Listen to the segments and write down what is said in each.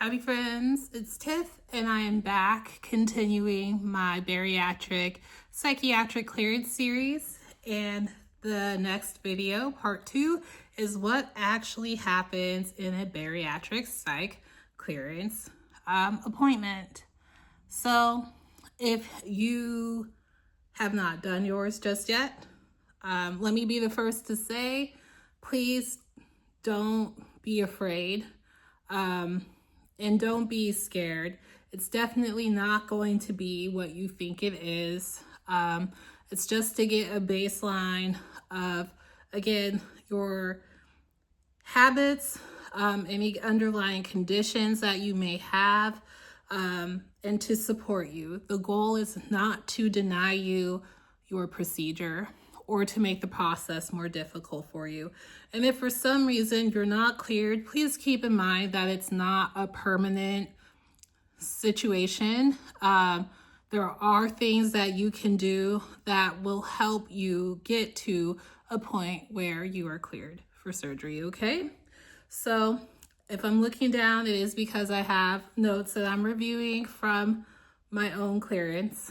Howdy friends, it's Tiff and I am back continuing my Bariatric Psychiatric Clearance series, and the next video, part 2, is what actually happens in a bariatric psych clearance appointment. So if you have not done yours just yet, let me be the first to say, please don't be afraid. And don't be scared. It's definitely not going to be what you think it is. It's just to get a baseline of, again, your habits, any underlying conditions that you may have, and to support you. The goal is not to deny you your procedure or to make the process more difficult for you. And if for some reason you're not cleared, please keep in mind that it's not a permanent situation. There are things that you can do that will help you get to a point where you are cleared for surgery, okay? So if I'm looking down, it is because I have notes that I'm reviewing from my own clearance.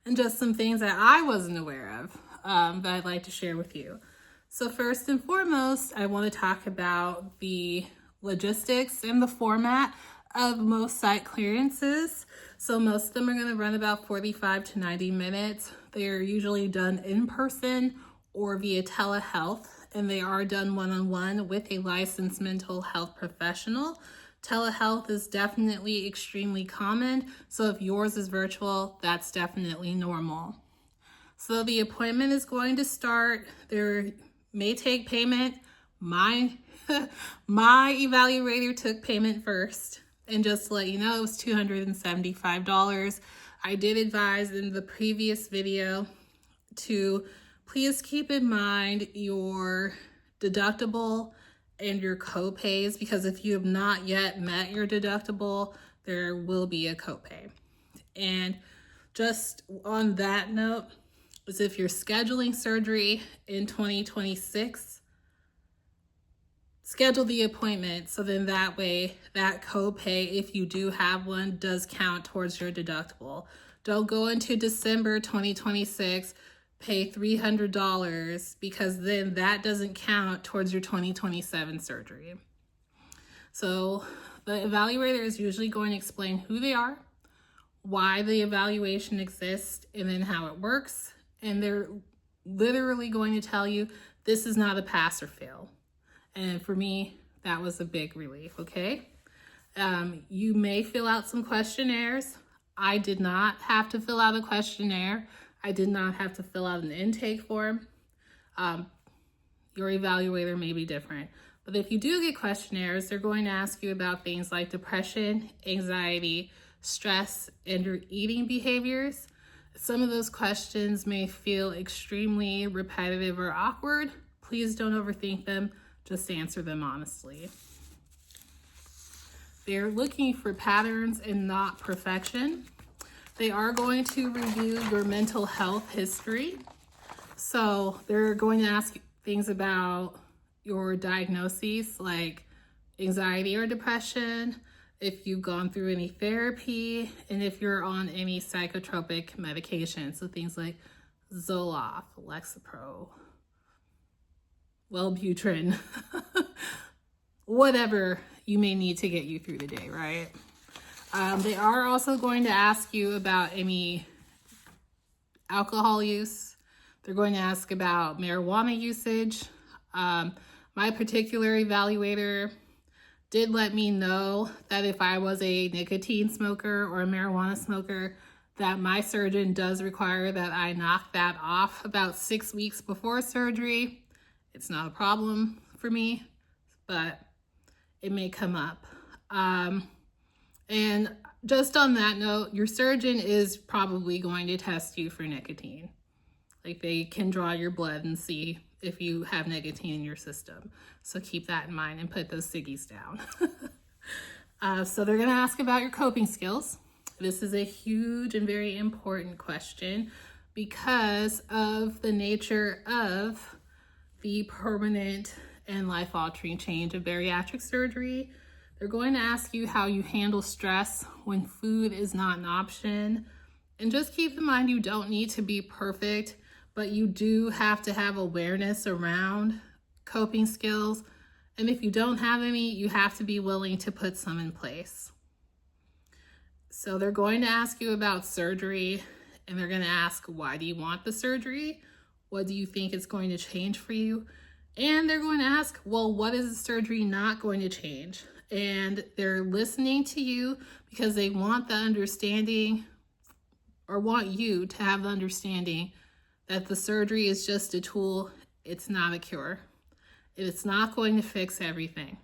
And just some things that I wasn't aware of that I'd like to share with you. So first and foremost, I want to talk about the logistics and the format of most psych clearances. So most of them are going to run about 45 to 90 minutes. They are usually done in person or via telehealth, and they are done one-on-one with a licensed mental health professional. Telehealth is definitely extremely common, so if yours is virtual, that's definitely normal. So the appointment is going to start. There may take payment. My evaluator took payment first, and just to let you know, it was $275. I did advise in the previous video to please keep in mind your deductible and your co-pays, because if you have not yet met your deductible, there will be a copay. And just on that note, is if you're scheduling surgery in 2026, schedule the appointment so then that way that copay, if you do have one, does count towards your deductible. Don't go into December 2026, pay $300, because then that doesn't count towards your 2027 surgery. So the evaluator is usually going to explain who they are, why the evaluation exists, and then how it works. And they're literally going to tell you this is not a pass or fail. And for me, that was a big relief, okay? You may fill out some questionnaires. I did not have to fill out a questionnaire. I did not have to fill out an intake form. Your evaluator may be different. But if you do get questionnaires, they're going to ask you about things like depression, anxiety, stress, and your eating behaviors. Some of those questions may feel extremely repetitive or awkward. Please don't overthink them. Just answer them honestly. They're looking for patterns and not perfection. They are going to review your mental health history. So they're going to ask things about your diagnoses like anxiety or depression, if you've gone through any therapy, and if you're on any psychotropic medication. So things like Zoloft, Lexapro, Wellbutrin, whatever you may need to get you through the day, right? They are also going to ask you about any alcohol use. They're going to ask about marijuana usage. My particular evaluator did let me know that if I was a nicotine smoker or a marijuana smoker, that my surgeon does require that I knock that off about 6 weeks before surgery. It's not a problem for me, but it may come up. And just on that note, your surgeon is probably going to test you for nicotine. Like they can draw your blood and see if you have nicotine in your system. So keep that in mind and put those ciggies down. So they're gonna ask about your coping skills. This is a huge and very important question because of the nature of the permanent and life-altering change of bariatric surgery. They're going to ask you how you handle stress when food is not an option. And just keep in mind, you don't need to be perfect, but you do have to have awareness around coping skills. And if you don't have any, you have to be willing to put some in place. So they're going to ask you about surgery, and they're going to ask, why do you want the surgery? What do you think it's going to change for you? And they're going to ask, well, what is the surgery not going to change? And they're listening to you because they want the understanding, or want you to have the understanding that the surgery is just a tool. It's not a cure. It's not going to fix everything.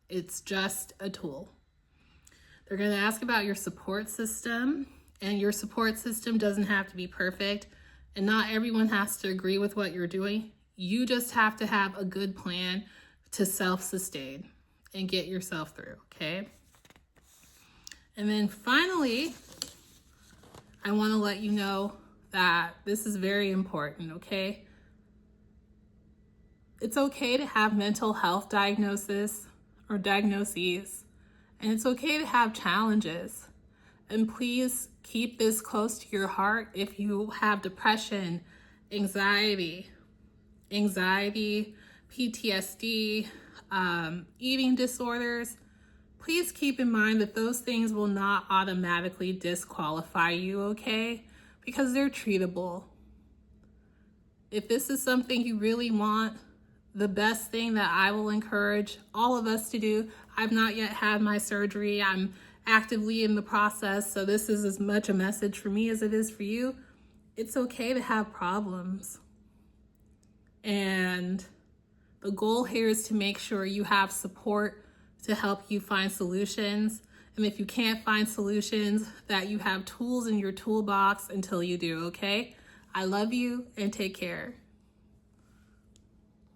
It's just a tool. They're going to ask about your support system, and your support system doesn't have to be perfect, and not everyone has to agree with what you're doing. You just have to have a good plan to self-sustain and get yourself through, okay? And then finally, I want to let you know that this is very important, okay? It's okay to have mental health diagnoses, and it's okay to have challenges. And please keep this close to your heart if you have depression, anxiety, PTSD, eating disorders. Please keep in mind that those things will not automatically disqualify you, okay? Because they're treatable. If this is something you really want, the best thing that I will encourage all of us to do, I've not yet had my surgery. I'm actively in the process, so this is as much a message for me as it is for you. It's okay to have problems. And the goal here is to make sure you have support to help you find solutions. And if you can't find solutions, that you have tools in your toolbox until you do, okay? I love you and take care.